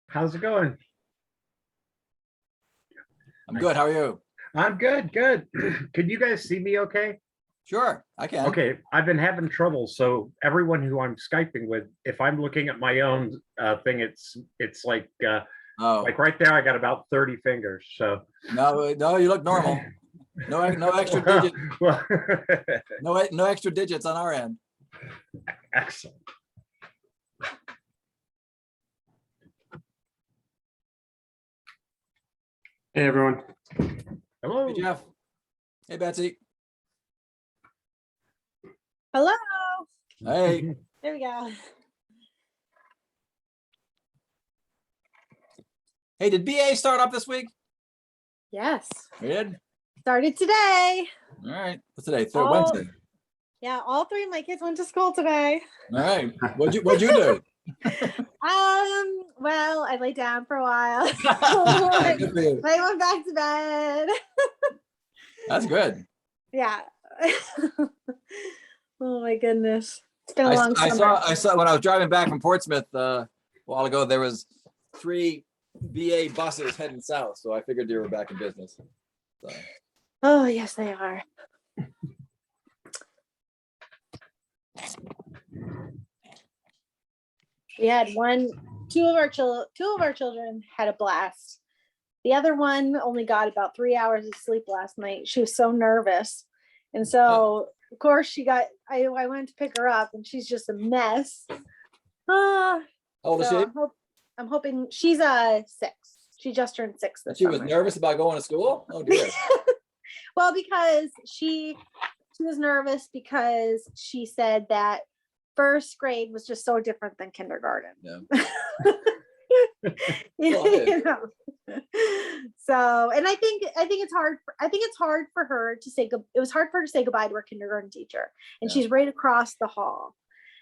How's it going? I'm good. How are you? I'm good, good. Can you guys see me okay? Sure, I can. Okay, I've been having trouble. So everyone who I'm Skyping with, if I'm looking at my own thing, it's Oh, like right there, I got about 30 fingers. So no, you look normal. No extra well, digit, well, no extra digits on our end. excellent. Hey, everyone. Hello. Hey, Jeff. Hey, Betsy. Hello. Hey, There we go. hey, did BA start up this week? Yes. We did. Started today. All right. What's today? Third Oh. Wednesday. Yeah, all three of my kids went to school today. All right. What'd you do? Well, I laid down for a while. Good for you. I went back to bed. That's good. Yeah. Oh my goodness. It's been a long I summer. saw when I was driving back from Portsmouth a while ago, there was 3 BA buses heading south, so I figured you were back in business. So. Oh, yes, they are. We had two of our children had a blast. The other one only got about 3 hours of sleep last night. She was so nervous. And so, of course, I went to pick her up and she's just a mess. How old is she? I'm hoping she's 6. She just turned 6 this She was summer. nervous about going to school? Oh dear. Well, because she was nervous because she said that first grade was just so different than kindergarten. Yeah. You know? So, and I think it's hard for her to say it was hard for her to say goodbye to her kindergarten teacher, and Yeah. she's right across the hall.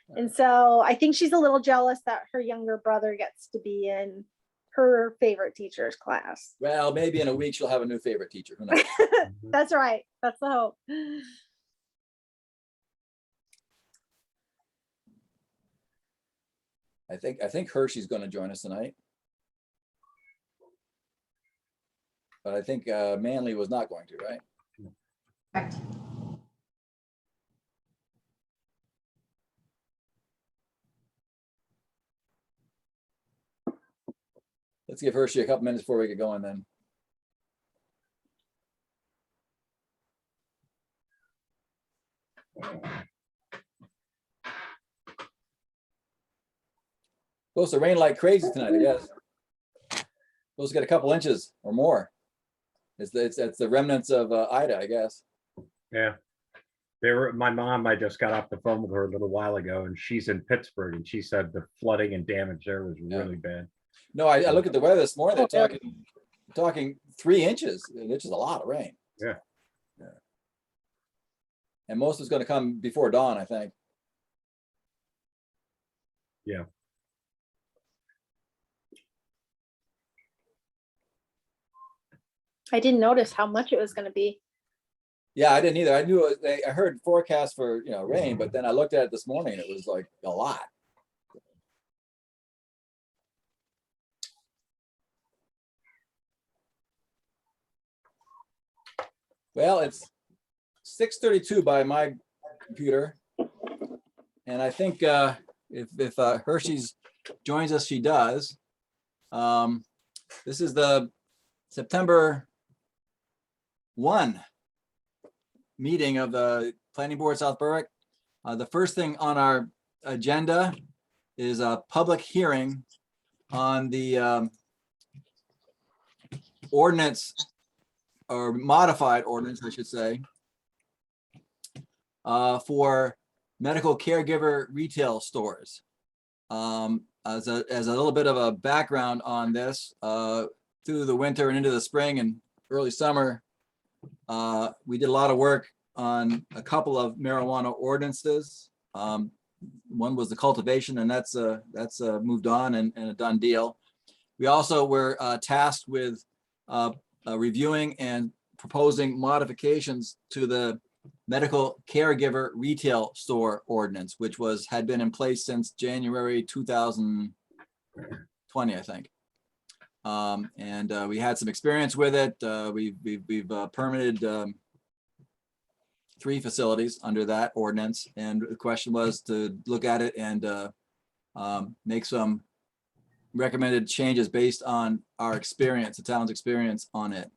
And so I think she's a little jealous that her younger brother gets to be in her favorite teacher's class. Well, maybe in a week she'll have a new favorite teacher. Who knows? That's right. That's the hope. I think Hershey's going to join us tonight. But I think Manley was not going to, right? Correct. Let's give Hershey a couple minutes before we get going then. Supposed to rain like crazy tonight, I guess. Supposed to get a couple inches or more. It's the remnants of Ida, I guess. Yeah. My mom, I just got off the phone with her a little while ago, and she's in Pittsburgh, and she said the flooding and damage there was really bad. No, I looked at the weather this morning. They're talking 3 inches, which is a lot of rain. Yeah. And most is going to come before dawn, I think. Yeah. I didn't notice how much it was going to be. Yeah, I didn't either. I knew I heard forecast for rain, but then I looked at it this morning and it was like a lot. Well, it's 6:32 by my computer, and I think if Hershey's joins us, she does. This is the September 1 meeting of the Planning Board South Berwick. The first thing on our agenda is a public hearing on the ordinance, or modified ordinance, I should say, for medical caregiver retail stores. As a little bit of a background on this, through the winter and into the spring and early summer, we did a lot of work on a couple of marijuana ordinances. One was the cultivation, and that's moved on and a done deal. We also were tasked with reviewing and proposing modifications to the medical caregiver retail store ordinance, which had been in place since January 2020, I think. And we had some experience with it. We've permitted 3 facilities under that ordinance. And the question was to look at it and make some recommended changes based on our experience, the town's experience on it.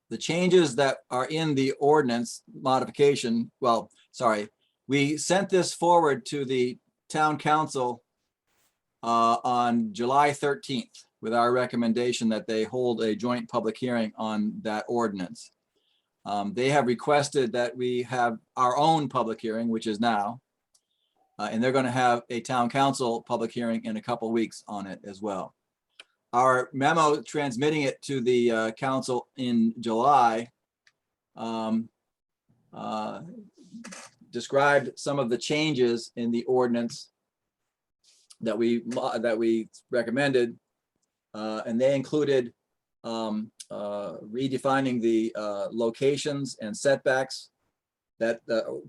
The changes that are in the ordinance modification, well, sorry, we sent this forward to the town council on July 13th with our recommendation that they hold a joint public hearing on that ordinance. They have requested that we have our own public hearing, which is now, and they're going to have a town council public hearing in a couple weeks on it as well. Our memo transmitting it to the council in July described some of the changes in the ordinance that we recommended, and they included redefining the locations and setbacks that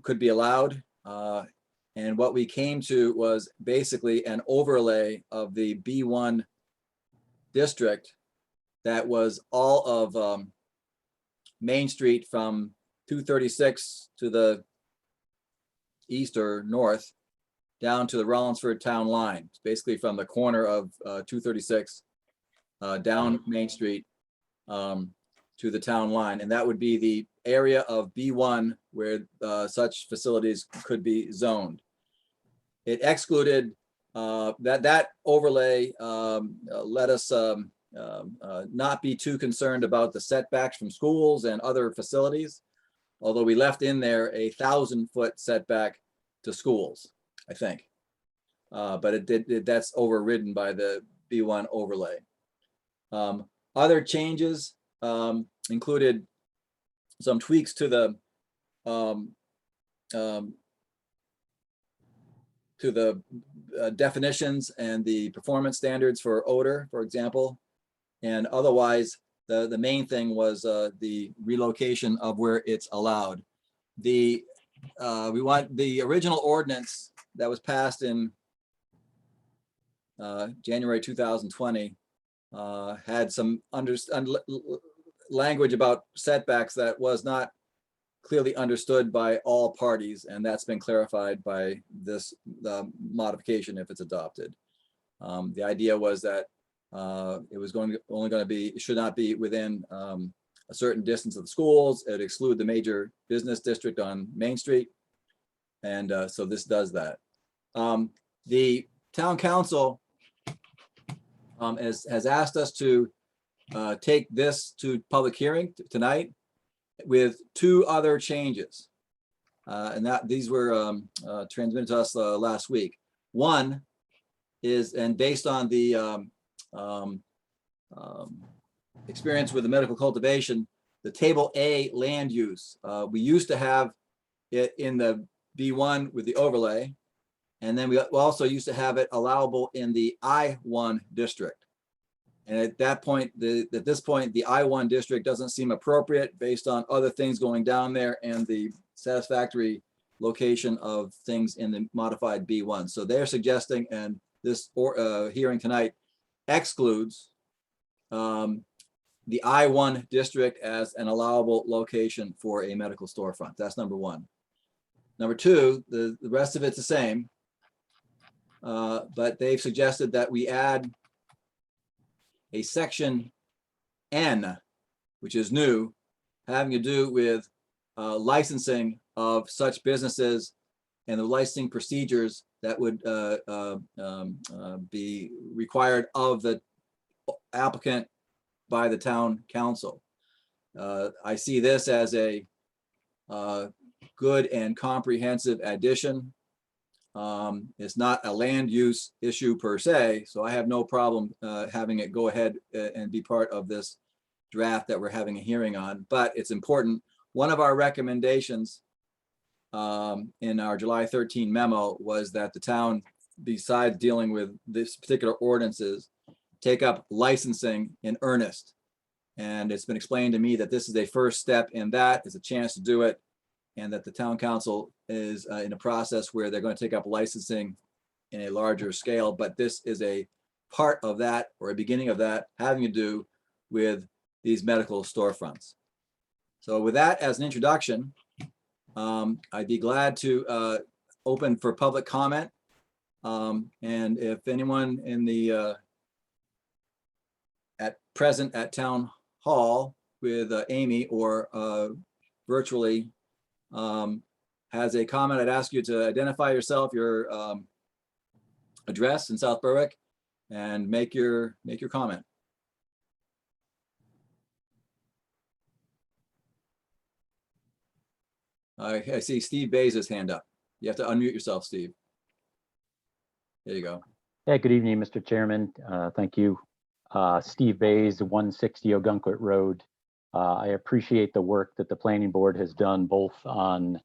could be allowed. And what we came to was basically an overlay of the B1 district that was all of Main Street from 236 to the east or north down to the Rollinsford town line. It's basically from the corner of 236 down Main Street to the town line. And that would be the area of B1 where such facilities could be zoned. It excluded that overlay let us not be too concerned about the setbacks from schools and other facilities, although we left in there a 1,000-foot setback to schools, I think. But that's overridden by the B1 overlay. Other changes included some tweaks to the definitions and the performance standards for odor, for example. And otherwise, the main thing was the relocation of where it's allowed. We want the original ordinance that was passed in January 2020 had some language about setbacks that was not clearly understood by all parties, and that's been clarified by this modification if it's adopted. The idea was that it was it should not be within a certain distance of the schools. It exclude the major business district on Main Street, and so this does that. The town council has asked us to take this to public hearing tonight with 2 other changes, and these were transmitted to us last week. One is, and based on the experience with the medical cultivation, the table A land use. We used to have it in the B1 with the overlay, and then we also used to have it allowable in the I1 district. And at that point, at this point, the I1 district doesn't seem appropriate based on other things going down there and the satisfactory location of things in the modified B1. So they're suggesting, and this hearing tonight excludes the I1 district as an allowable location for a medical storefront. That's number 1. Number 2, the rest of it's the same, but they've suggested that we add a section N, which is new, having to do with licensing of such businesses and the licensing procedures that would be required of the applicant by the town council. I see this as a good and comprehensive addition. It's not a land use issue per se, so I have no problem having it go ahead and be part of this draft that we're having a hearing on, but it's important. One of our recommendations in our July 13 memo was that the town, besides dealing with this particular ordinances, take up licensing in earnest. And it's been explained to me that this is a first step in that. It's a chance to do it and that the town council is in a process where they're going to take up licensing in a larger scale, but this is a part of that or a beginning of that having to do with these medical storefronts. So with that as an introduction, I'd be glad to open for public comment. And if anyone in the at present at Town Hall with Amy or virtually has a comment, I'd ask you to identify yourself, your address in South Berwick, and make your comment. I see Steve Bays' hand up. You have to unmute yourself, Steve. There you go. Yeah, good evening, Mr. Chairman. Thank you. Steve Bays, 160 Ogunquit Road. I appreciate the work that the planning board has done both on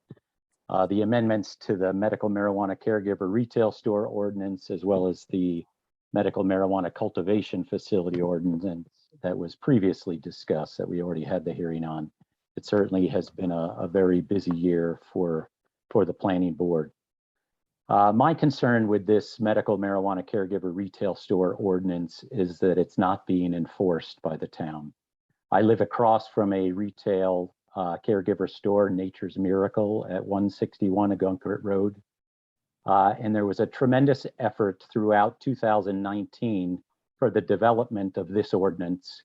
the amendments to the medical marijuana caregiver retail store ordinance, as well as the medical marijuana cultivation facility ordinance that was previously discussed that we already had the hearing on. It certainly has been a very busy year for the planning board. My concern with this medical marijuana caregiver retail store ordinance is that it's not being enforced by the town. I live across from a retail caregiver store, Nature's Miracle, at 161 Ogunquit Road. And there was a tremendous effort throughout 2019 for the development of this ordinance.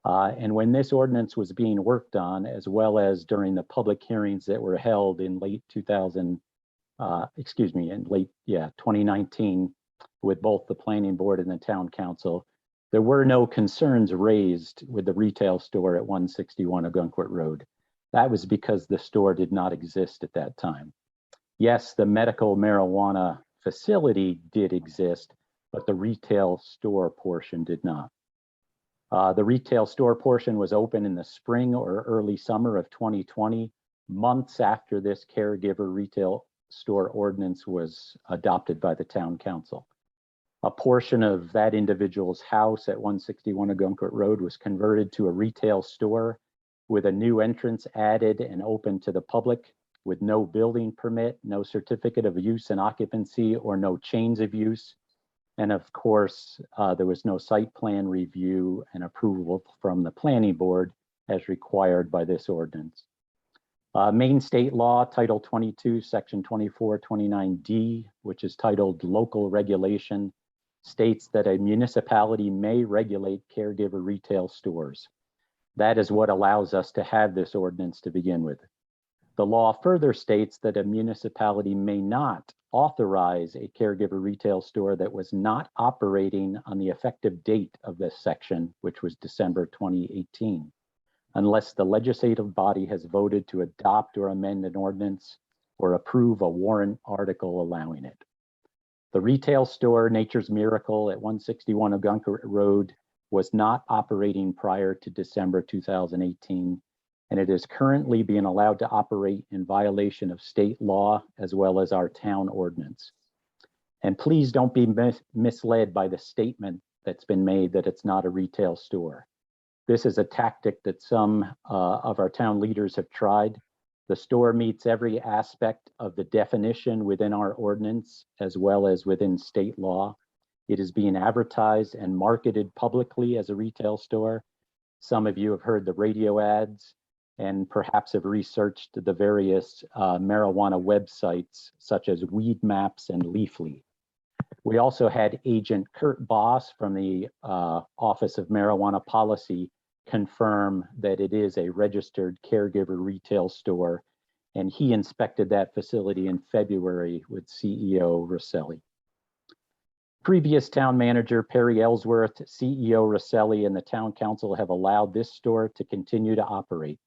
And when this ordinance was being worked on, as well as during the public hearings that were held in late 2019 with both the planning board and the town council, there were no concerns raised with the retail store at 161 Ogunquit Road. That was because the store did not exist at that time. Yes, the medical marijuana facility did exist, but the retail store portion did not. The retail store portion was open in the spring or early summer of 2020, months after this caregiver retail store ordinance was adopted by the town council. A portion of that individual's house at 161 Ogunquit Road was converted to a retail store with a new entrance added and open to the public with no building permit, no certificate of use and occupancy, or no chains of use. And of course, there was no site plan review and approval from the planning board as required by this ordinance. Maine state law, Title 22, Section 2429D, which is titled Local Regulation, states that a municipality may regulate caregiver retail stores. That is what allows us to have this ordinance to begin with. The law further states that a municipality may not authorize a caregiver retail store that was not operating on the effective date of this section, which was December 2018, unless the legislative body has voted to adopt or amend an ordinance or approve a warrant article allowing it. The retail store, Nature's Miracle at 161 Ogunquit Road, was not operating prior to December 2018, and it is currently being allowed to operate in violation of state law as well as our town ordinance. And please don't be misled by the statement that's been made that it's not a retail store. This is a tactic that some of our town leaders have tried. The store meets every aspect of the definition within our ordinance as well as within state law. It is being advertised and marketed publicly as a retail store. Some of you have heard the radio ads and perhaps have researched the various marijuana websites such as Weed Maps and Leafly. We also had Agent Kurt Boss from the Office of Marijuana Policy confirm that it is a registered caregiver retail store, and he inspected that facility in February with CEO Rosselli. Previous town manager Perry Ellsworth, CEO Rosselli, and the town council have allowed this store to continue to operate.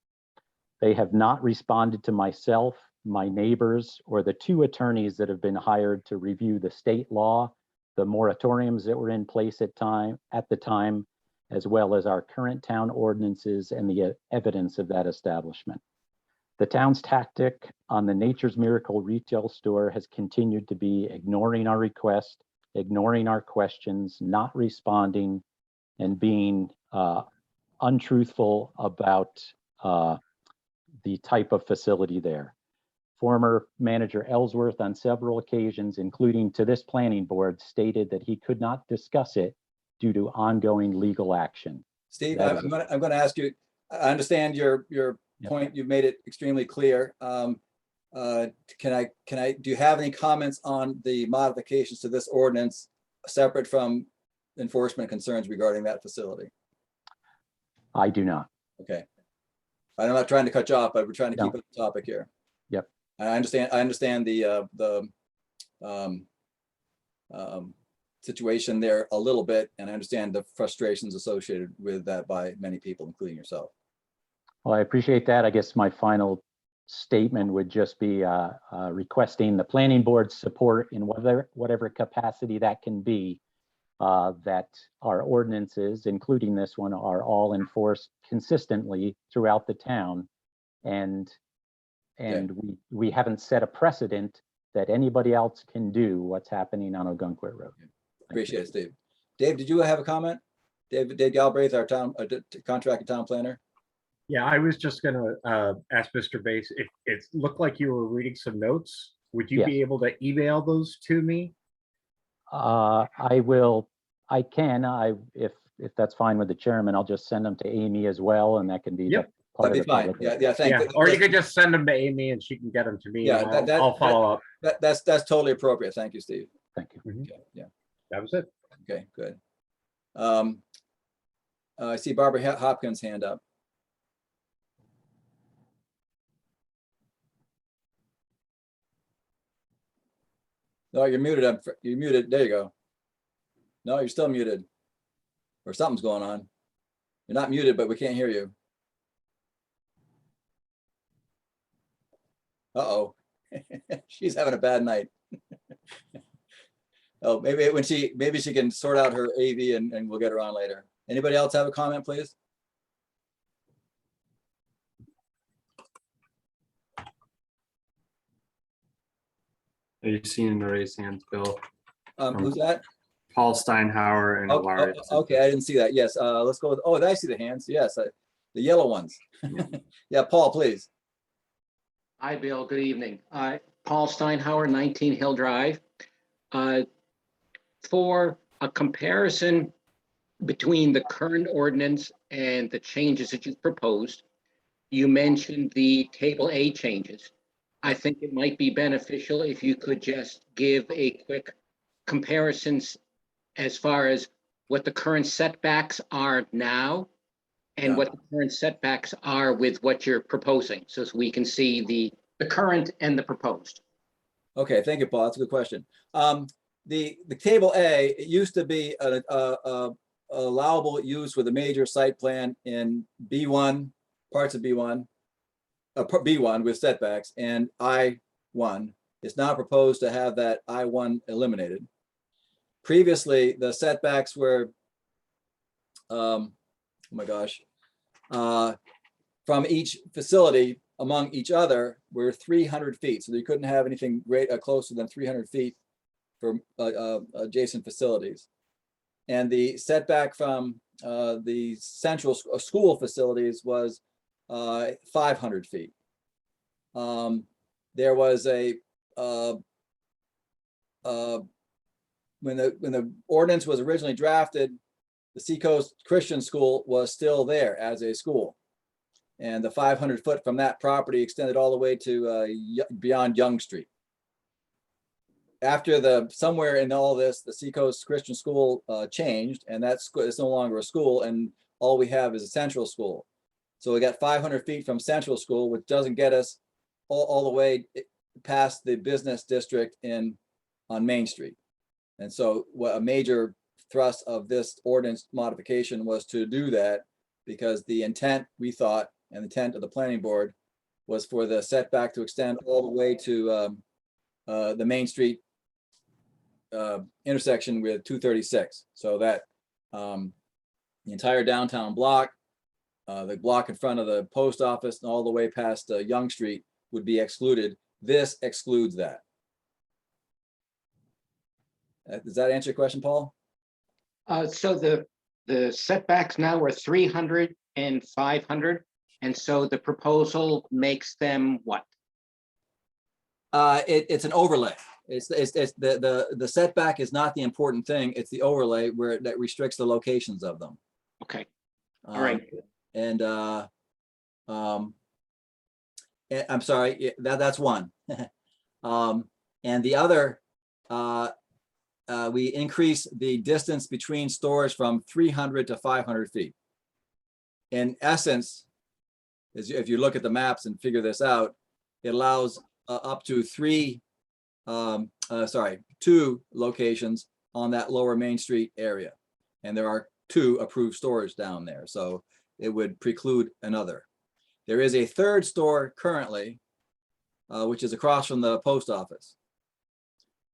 They have not responded to myself, my neighbors, or the two attorneys that have been hired to review the state law, the moratoriums that were in place at the time, as well as our current town ordinances and the evidence of that establishment. The town's tactic on the Nature's Miracle retail store has continued to be ignoring our request, ignoring our questions, not responding, and being untruthful about the type of facility there. Former manager Ellsworth on several occasions, including to this planning board, stated that he could not discuss it due to ongoing legal action. Steve, That I'm gonna ask you, I understand your Yep. point. You've made it extremely clear. Do you have any comments on the modifications to this ordinance separate from enforcement concerns regarding that facility? I do not. Okay. I'm not trying to cut you off, but we're trying to keep No. it on topic here. Yep. I understand the situation there a little bit, and I understand the frustrations associated with that by many people, including yourself. Well, I appreciate that. I guess my final statement would just be requesting the planning board's support in whatever capacity that can be, that our ordinances, including this one, are all enforced consistently throughout the town. And we haven't set a precedent that anybody else can do what's happening on Ogunquit Road. Appreciate it, Steve. Dave, did you have a comment? Dave Galbraith, our town contracted town planner. Yeah, I was just gonna ask Mr. Bass, if it looked like you were reading some notes, would you be Yes. able to email those to me? If that's fine with the chairman, I'll just send them to Amy as well, and that can be Yep. part of That'd be the fine. public Yeah, record. yeah, thank Yeah, you. or you could just send them to Amy and she can get them to me. Yeah, and that- I'll follow up. That's totally appropriate. Thank you, Steve. Thank you. Okay, yeah, That was it. okay, good. I see Barbara Hopkins' hand up. No, you're muted. You're muted. There you go. No, you're still muted. Or something's going on. You're not muted, but we can't hear you. Uh-oh. She's having a bad night. Oh, maybe she can sort out her AV and we'll get her on later. Anybody else have a comment, please? Are you seeing the raised hands, Bill? Who's that? Paul Steinhauer and Oh, Laura. okay, I didn't see that. Yes, let's go with, oh, I see the hands. Yes, the yellow ones. Yeah, Paul, please. Hi, Bill. Good evening. Paul Steinhauer, 19 Hill Drive. For a comparison between the current ordinance and the changes that you've proposed, you mentioned the Table A changes. I think it might be beneficial if you could just give a quick comparisons as far as what the current setbacks are now and Yeah. what the current setbacks are with what you're proposing, so we can see the current and the proposed. Okay, thank you, Paul. That's a good question. The Table A, it used to be a allowable use with a major site plan in B1, parts of B1, B1 with setbacks, and I1. It's now proposed to have that I1 eliminated. Previously, the setbacks were, oh my gosh, from each facility among each other were 300 feet. So you couldn't have anything closer than 300 feet for adjacent facilities. And the setback from the central school facilities was 500 feet. There was a when the ordinance was originally drafted, the Seacoast Christian School was still there as a school. And the 500 foot from that property extended all the way to beyond Young Street. After somewhere in all this, the Seacoast Christian School changed, and that's it's no longer a school, and all we have is a central school. So we got 500 feet from central school, which doesn't get us all the way past the business district on Main Street. And so what a major thrust of this ordinance modification was to do that, because the intent, we thought, and the intent of the planning board was for the setback to extend all the way to the Main Street intersection with 236. So that the entire downtown block, the block in front of the post office and all the way past Young Street would be excluded. This excludes that. Does that answer your question, Paul? So the setbacks now are 300 and 500. And so the proposal makes them what? It's an overlay. It's the setback is not the important thing. It's the overlay where that restricts the locations of them. Okay, all right. And I'm sorry, that's one. And the other, we increase the distance between stores from 300 to 500 feet. In essence, if you look at the maps and figure this out, it allows up to two locations on that lower Main Street area. And there are 2 approved stores down there, so it would preclude another. There is a 3rd store currently, which is across from the post office.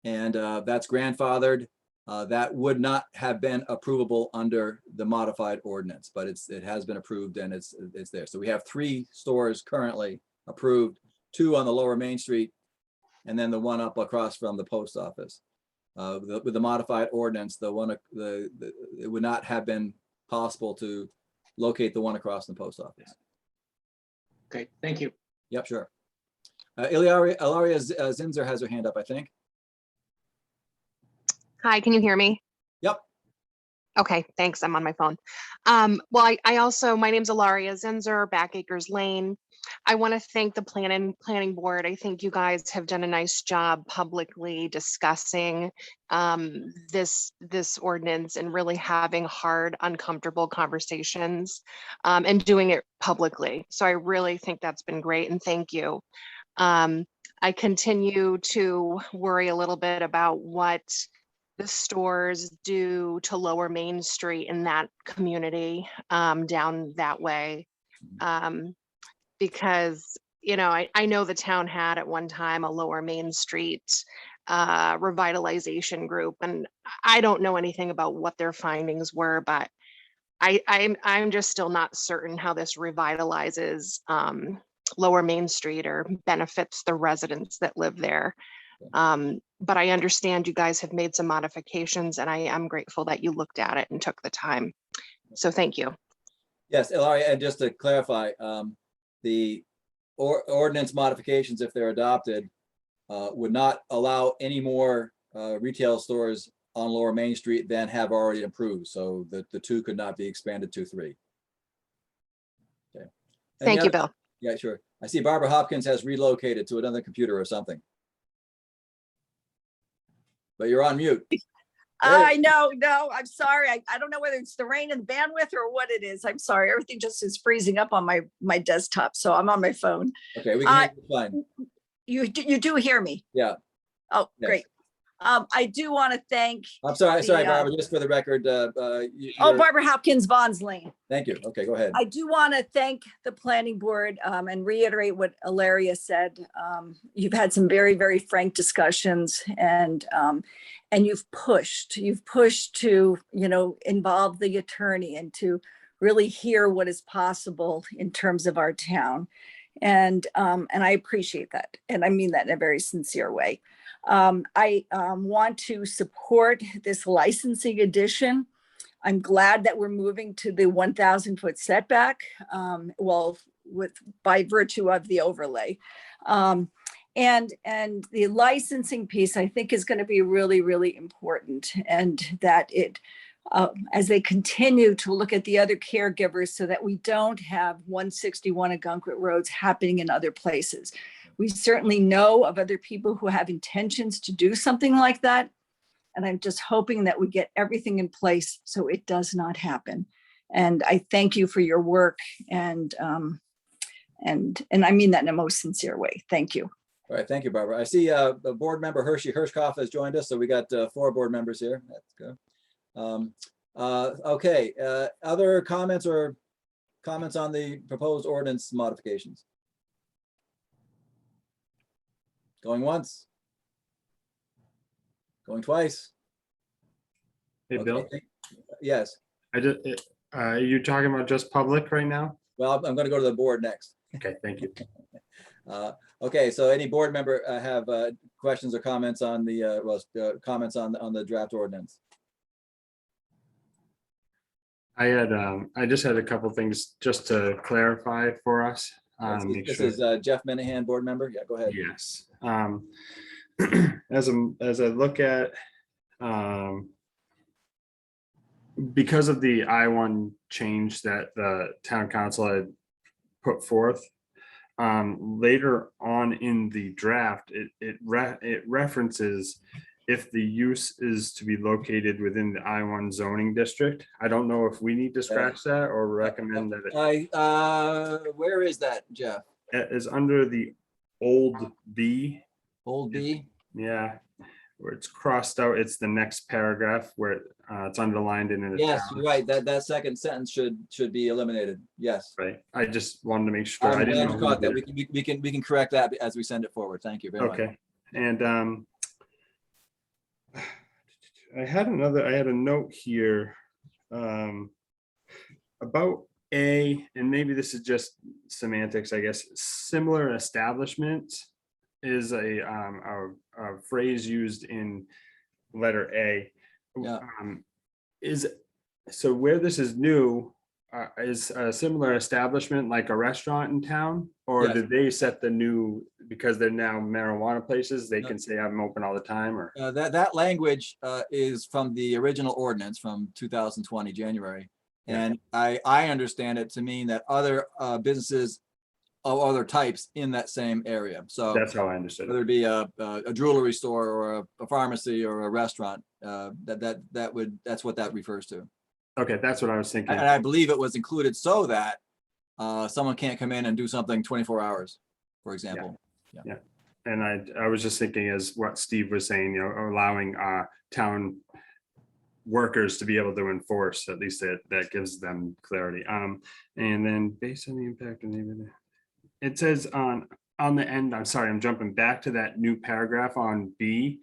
And that's grandfathered. That would not have been approvable under the modified ordinance, but it has been approved and it's there. So we have 3 stores currently approved, 2 on the lower Main Street, and then the one up across from the post office. With the modified ordinance, it would not have been possible to locate the one across from the post office. Okay, thank you. Yep, sure. Ilaria Zinzer has her hand up, I think. Hi, can you hear me? Yep. Okay, thanks. I'm on my phone. Well, I also, my name's Ilaria Zinzer, Back Acres Lane. I want to thank the planning board. I think you guys have done a nice job publicly discussing this ordinance and really having hard, uncomfortable conversations and doing it publicly. So I really think that's been great, and thank you. I continue to worry a little bit about what the stores do to Lower Main Street in that community down that way. Because, you know, I know the town had at one time a Lower Main Street revitalization group, and I don't know anything about what their findings were, but I'm just still not certain how this revitalizes Lower Main Street or benefits the residents that live there. But I understand you guys have made some modifications, and I am grateful that you looked at it and took the time. So thank you. Yes, Ilaria, and just to clarify, the ordinance modifications, if they're adopted, would not allow any more retail stores on Lower Main Street than have already approved. So the 2 could not be expanded to 3. Okay. Thank you, Bill. Yeah, sure. I see Barbara Hopkins has relocated to another computer or something. But you're on mute. I know, no, I'm sorry. I don't know whether it's the rain and bandwidth or what it is. I'm sorry. Everything just is freezing up on my desktop. So I'm on my phone. Okay, we can hear you fine. You do hear me? Yeah. Oh, Yes. great. I do want to thank, I'm sorry, the, Barbara, just for the record. Barbara Hopkins, Vons Lane. Thank you. Okay, go ahead. I do want to thank the planning board and reiterate what Ilaria said. You've had some very, very frank discussions, and you've pushed to, you know, involve the attorney and to really hear what is possible in terms of our town. And I appreciate that. And I mean that in a very sincere way. I want to support this licensing addition. I'm glad that we're moving to the 1,000-foot setback, by virtue of the overlay. And the licensing piece, I think, is going to be really, really important, and that it, as they continue to look at the other caregivers, so that we don't have 161 Ogunquit roads happening in other places. We certainly know of other people who have intentions to do something like that. And I'm just hoping that we get everything in place so it does not happen. And I thank you for your work, and I mean that in a most sincere way. Thank you. All right, thank you, Barbara. I see board member Hershey Hirschkoff has joined us, so we got 4 board members here. That's good. Okay, other comments on the proposed ordinance modifications? Going once? Going twice? Hey, Bill, Okay. Yes. are you talking about just public right now? Well, I'm going to go to the board next. Okay, thank you. Okay, so any board member have questions or comments on the comments on the draft ordinance? I just had a couple things just to clarify for us. Make This sure. is Jeff Minahan, board member. Yeah, go ahead. Yes. As I look at, because of the I-1 change that the town council had put forth, later on in the draft, it references if the use is to be located within the I-1 zoning district. I don't know if we need to scratch that or recommend that Where is that, Jeff? it is under the old B. Old B? Yeah, where it's crossed out. It's the next paragraph where it's underlined in an Yes, italics. you're right. That second sentence should be eliminated. Yes. Right. I just wanted to make sure. I I'm didn't glad know you who caught that. did it. We can correct that as we send it forward. Thank you very much. Okay. And I had a note here about and maybe this is just semantics, I guess. Similar establishments is a phrase used in letter A. Yeah. So where this is new, is a similar establishment like a restaurant in town? Or Yes. did they set the new, because they're now marijuana places, they No. can say I'm open all the time, or? That language is from the original ordinance from 2020, January. Yeah. And I understand it to mean that other businesses of other types in that same area. So That's how I understood it. whether it be a jewelry store or a pharmacy or a restaurant, that's what that refers to. Okay, that's what I was thinking. And I believe it was included so that someone can't come in and do something 24 hours, for example. And I was just thinking as what Steve was saying, allowing town workers to be able to enforce, at least that gives them clarity. And then based on the impact of neighborhood, it says on the end, I'm sorry, I'm jumping back to that new paragraph on B.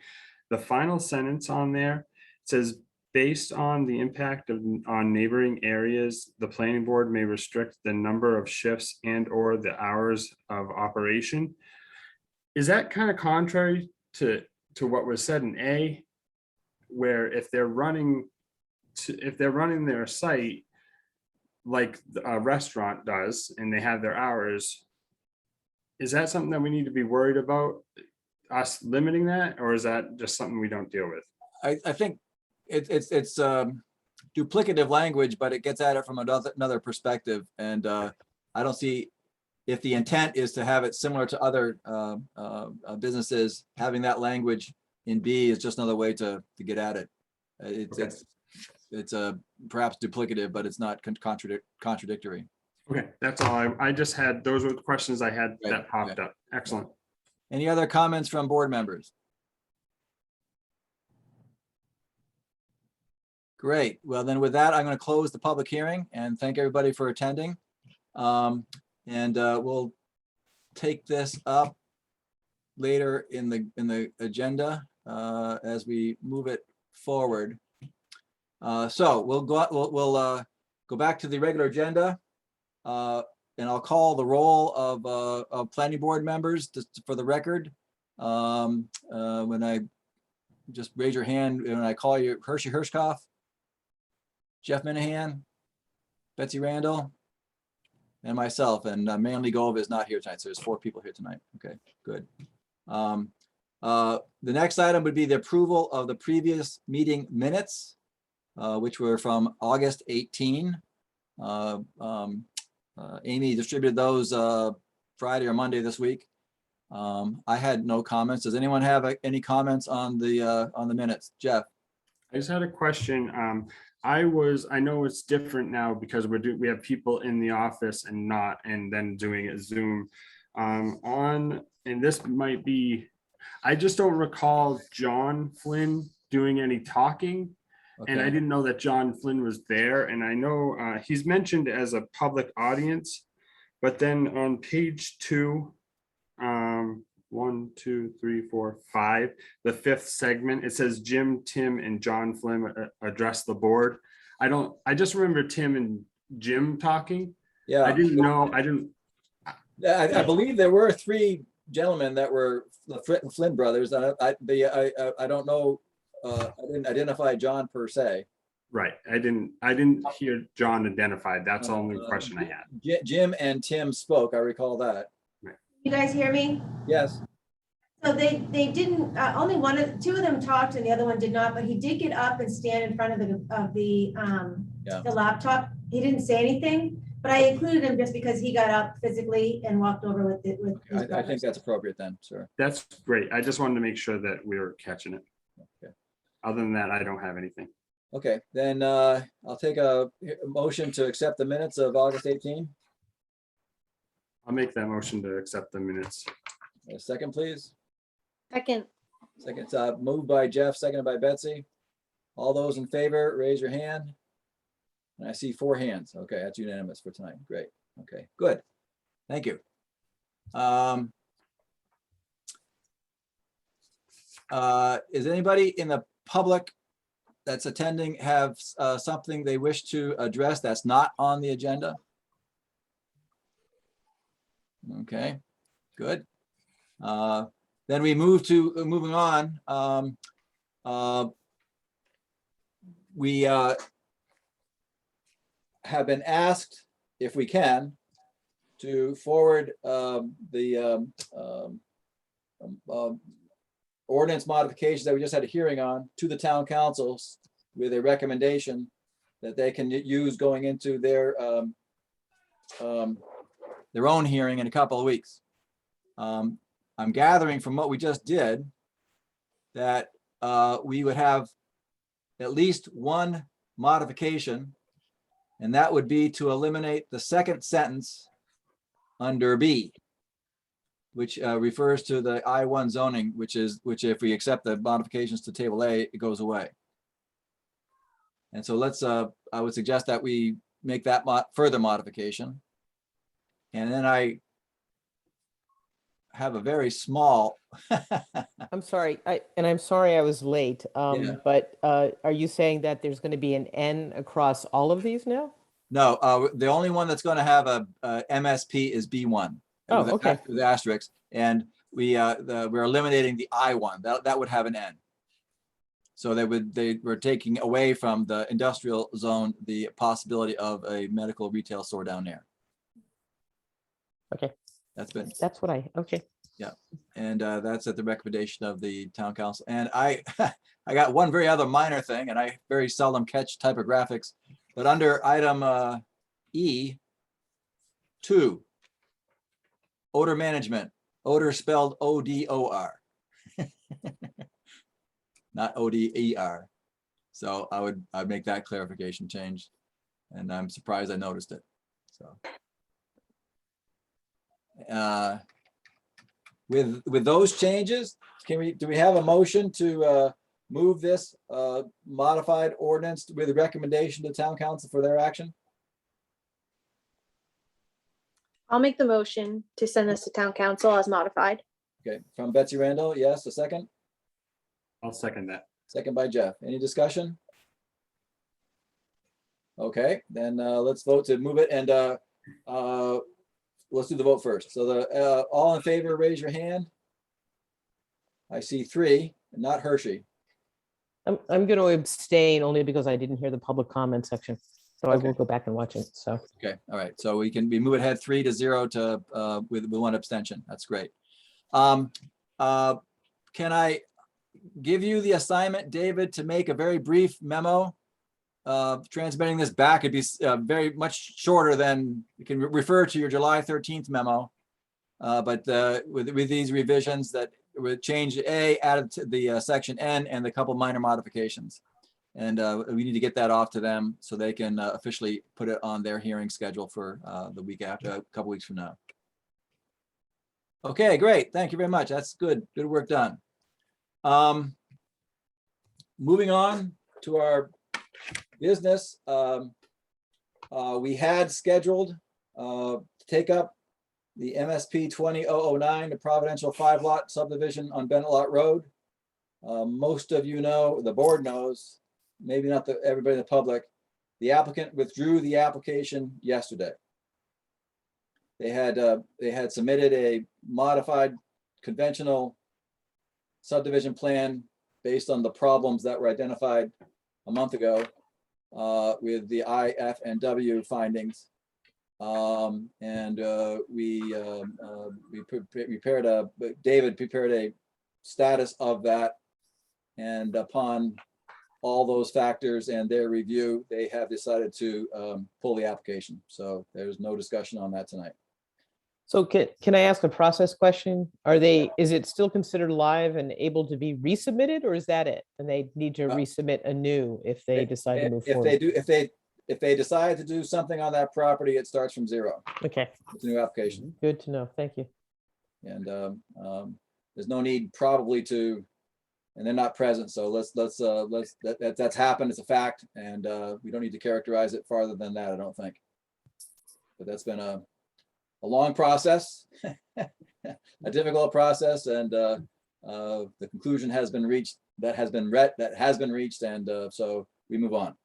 The final sentence on there says, based on the impact on neighboring areas, the planning board may restrict the number of shifts and or the hours of operation. Is that kind of contrary to what was said in A, where if they're running their site like a restaurant does and they have their hours, is that something that we need to be worried about, us limiting that, or is that just something we don't deal with? I think it's duplicative language, but it gets at it from another perspective. And I don't see, if the intent is to have it similar to other businesses, having that language in B is just another way to get at it. It's perhaps duplicative, but it's not contradictory. Okay, that's all. I just had, those were the questions I had Right, that popped up. Excellent. Any other comments from board members? Great. Well, then with that, I'm going to close the public hearing and thank everybody for attending. We'll take this up later in the agenda as we move it forward. So we'll go back to the regular agenda. And I'll call the roll of planning board members for the record. When I just raise your hand, when I call you, Hershey Hirschkoff, Jeff Minahan, Betsy Randall, and myself, and Manley Gove is not here tonight. So there's 4 people here tonight. Okay, good. The next item would be the approval of the previous meeting minutes, which were from August 18. Amy distributed those Friday or Monday this week. I had no comments. Does anyone have any comments on the minutes? Jeff? I just had a question. I know it's different now because we have people in the office and then doing it Zoom. And this might be, I just don't recall John Flynn doing any talking. And I Okay. didn't know that John Flynn was there. And I know he's mentioned as a public audience, but then on page 2, 1, 2, 3, 4, 5, the 5th segment, it says Jim, Tim, and John Flynn address the board. I just remember Tim and Jim talking. Yeah. I didn't know, I didn't. I believe there were 3 gentlemen that were the Flynn brothers. I don't know. I didn't identify John per se. Right. I didn't hear John identified. That's the only Uh, question I had. Jim and Tim spoke, I recall that. You guys hear me? Yes, So they didn't, only two of them talked and the other one did not, but he did get up and stand in front Yeah. the laptop. He didn't say anything, but I included him just because he got up physically and walked over with it with. his I brother. think that's appropriate then, sir. That's great. I just wanted to make sure that we were catching it. Okay. Other than that, I don't have anything. Okay, then I'll take a motion to accept the minutes of August 18. I'll make that motion to accept the minutes. A second, please. Second, Second, moved by Jeff, seconded by Betsy. All those in favor, raise your hand. And I see 4 hands. Okay, that's unanimous for tonight. Great. Okay, good. Thank you. Is anybody in the public that's attending have something they wish to address that's not on the agenda? Okay, good. Then we moving on. We have been asked, if we can, to forward the ordinance modifications that we just had a hearing on to the town councils with a recommendation that they can use going into their own hearing in a couple of weeks. I'm gathering from what we just did that we would have at least one modification, and that would be to eliminate the second sentence under B, which refers to the I-1 zoning, which if we accept the modifications to table A, it goes away. And so I would suggest that we make that further modification. And then I have a very small, I'm sorry, I'm sorry I was late. Yeah. But are you saying that there's going to be an N across all of these now? no, the only one that's going to have a MSP is B1. Oh, with okay. With asterisks, and we're eliminating the I1. That would have an N. So they were taking away from the industrial zone the possibility of a medical retail store down there. Okay, That's what okay. and that's at the recommendation of the town council. And I got one very other minor thing, and I very seldom catch typographics, but under item E2, odor management, odor spelled O-D-O-R. Not O-D-E-R. So I'd make that clarification change. And I'm surprised I noticed it. So. With those changes, do we have a motion to move this modified ordinance with a recommendation to town council for their action? I'll make the motion to send this to town council as modified. Okay, from Betsy Randall, yes, a second. I'll second that. Second by Jeff. Any discussion? Okay, then let's vote to move it, and let's do the vote first. So all in favor, raise your hand. I see 3, not Hershey. I'm going to abstain only because I didn't hear the public comment section. So I Okay. will go back and watch it. So, Okay, all right. So we move ahead 3-0 to with 1 abstention. That's great. Can I give you the assignment, David, to make a very brief memo? Transmitting this back, it'd be very much shorter than, you can refer to your July 13th memo. But with these revisions that would change A, added to the section N, and the couple minor modifications. And we need to get that off to them so they can officially put it on their hearing schedule for the week after, a couple weeks from now. Okay, great. Thank you very much. That's good. Good work done. Moving on to our business. We had scheduled to take up the MSP 20009, the Providential 5-lot subdivision on Bennett Lot Road. Most of you know, the board knows, maybe not everybody in the public, the applicant withdrew the application yesterday. They had submitted a modified conventional subdivision plan based on the problems that were identified a month ago. with the I, F, and W findings. David prepared a status of that. And upon all those factors and their review, they have decided to pull the application. So there's no discussion on that tonight. So can I ask a process question? Is it still considered live and able to be resubmitted, or is that it? And they need to resubmit anew if they decide to move If forward? they do, if they decide to do something on that property, it starts from zero. Okay, It's a new application. good to know. Thank you. And there's no need probably to, and they're not present, so that's happened, it's a fact, and we don't need to characterize it farther than that, I don't think. But that's been a long process, a difficult process, and the conclusion has been reached, that has been reached, and so we move on.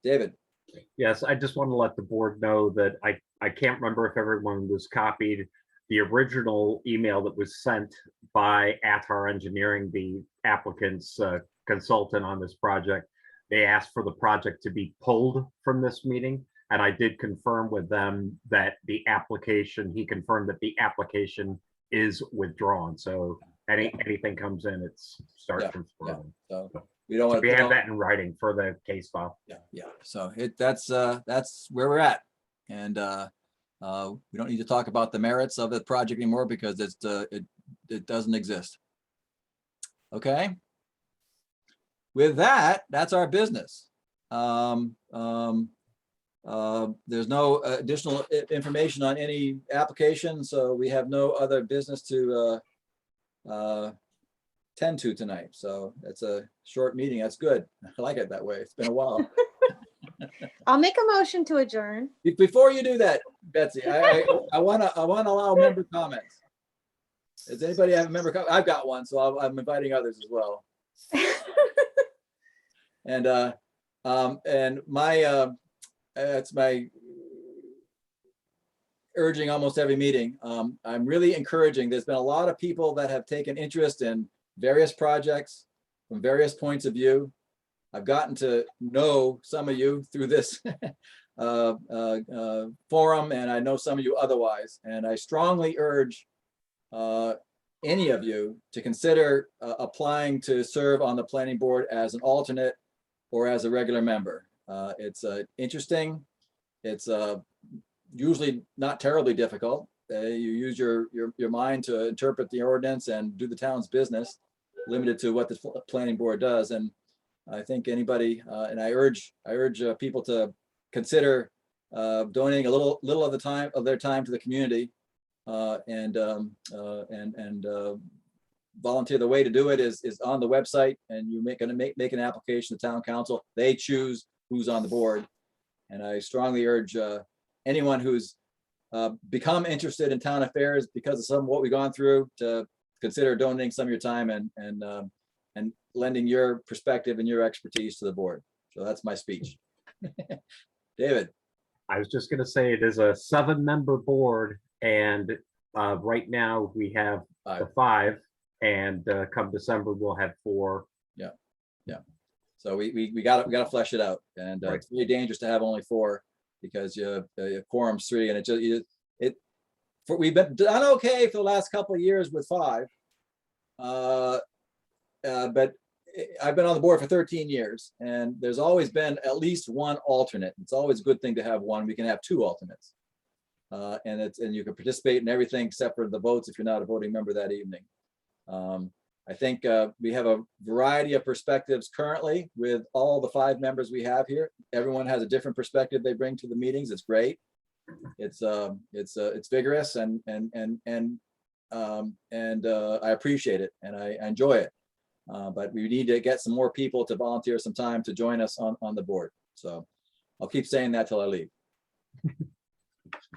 David. Yes, I just want to let the board know that I can't remember if everyone was copied. The original email that was sent by Atar Engineering, the applicant's consultant on this project, they asked for the project to be pulled from this meeting. And I did confirm with them that the application, he confirmed that the application is withdrawn. So anything comes in, it's starts from square one. So we don't So want we to. have that in writing for the case file. Yeah. So that's where we're at. And we don't need to talk about the merits of the project anymore because it doesn't exist. Okay. With that, that's our business. There's no additional information on any application, so we have no other business to tend to tonight. So that's a short meeting. That's good. I like it that way. It's been a while. I'll make a motion to adjourn. Before you do that, Betsy, I want to allow member comments. Does anybody have a member comment? I've got one, so I'm inviting others as well. And my it's my urging almost every meeting. I'm really encouraging. There's been a lot of people that have taken interest in various projects from various points of view. I've gotten to know some of you through this forum, and I know some of you otherwise. And I strongly urge any of you to consider applying to serve on the planning board as an alternate or as a regular member. It's interesting. It's usually not terribly difficult. You use your mind to interpret the ordinance and do the town's business, limited to what the planning board does. And I think anybody, and I urge people to consider donating a little of their time to the community, and volunteer. The way to do it is on the website, and you make an application to town council. They choose who's on the board, and I strongly urge anyone who's become interested in town affairs because of some of what we've gone through to consider donating some of your time and lending your perspective and your expertise to the board. So that's my speech. David. I was just going to say it is a 7-member board, and right now we have 5, and come December we'll have 4. Yeah. So we got to flesh it out, and Right. It's really dangerous to have only 4 because your quorum's 3, and we've been done okay for the last couple of years with 5, but I've been on the board for 13 years, and there's always been at least one alternate. It's always a good thing to have one. We can have 2 alternates, and you can participate in everything except for the votes if you're not a voting member that evening. I think we have a variety of perspectives currently with all the 5 members we have here. Everyone has a different perspective they bring to the meetings. It's great. It's vigorous and I appreciate it and I enjoy it. But we need to get some more people to volunteer some time to join us on the board. So I'll keep saying that till I leave.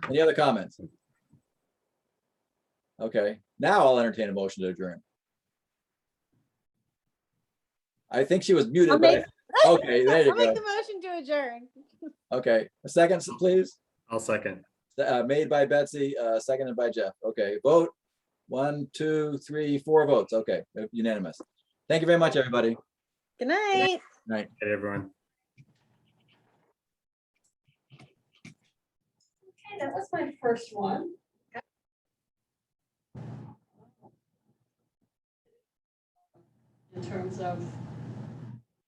Any other comments? Okay, now I'll entertain a motion to adjourn. I think she was muted, but okay, there you I'll make go. the motion to adjourn. Okay, a second, please. I'll second. Made by Betsy, seconded by Jeff. Okay, vote. 1, 2, 3, 4 votes. Okay, unanimous. Thank you very much, everybody. Good night. Night. Hey, everyone. that was my first one. In terms of